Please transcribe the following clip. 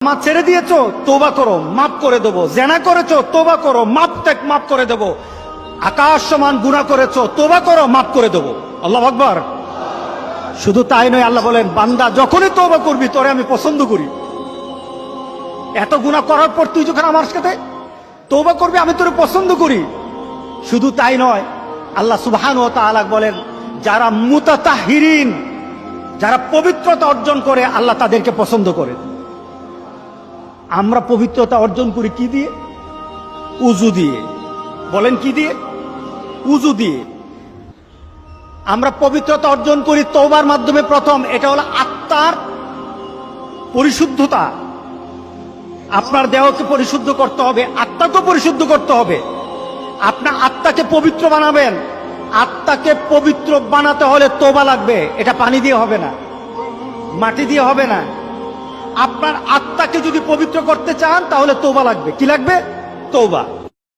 মা ছেড়ে দিয়েছো, তওবা করো, মাফ করে দেবো। জেনা করেছো, তওবা করো, মাফ করে দেবো। আকাশ সমান গুনাহ করেছো, তওবা করো, মাফ করে দেবো। আল্লাহু আকবার। শুধু তাই নয়, আল্লাহ বলেন, বান্দা যখনই তওবা করবি তোরে আমি পছন্দ করি। এত গুনাহ করার পর তুই যখন আমার সাথে তওবা করবি, আমি তোরে পছন্দ করি। শুধু তাই নয়, আল্লাহ সুবহানাহু ওয়া তাআলা বলেন, যারা মুতাতাহহিরিন, যারা পবিত্রতা অর্জন করে, আল্লাহ তাদেরকে পছন্দ করে। আমরা পবিত্রতা অর্জন করি কি দিয়ে? উযু দিয়ে। বলেন কি দিয়ে? উযু দিয়ে। আমরা পবিত্রতা অর্জন করি তওবার মাধ্যমে। প্রথম, এটা হলো আত্মার পরিশুদ্ধতা। আপনার দেহকে পরিশুদ্ধ করতে হবে, আত্মাকে পরিশুদ্ধ করতে হবে। আপনার আত্মাকে পবিত্র বানাবেন। আত্মাকে পবিত্র বানাতে হলে তওবা লাগবে। এটা পানি দিয়ে হবে না, মাটি দিয়ে হবে না। আপনার আত্মাকে যদি পবিত্র করতে চান তাহলে তওবা লাগবে। কি লাগবে? তওবা।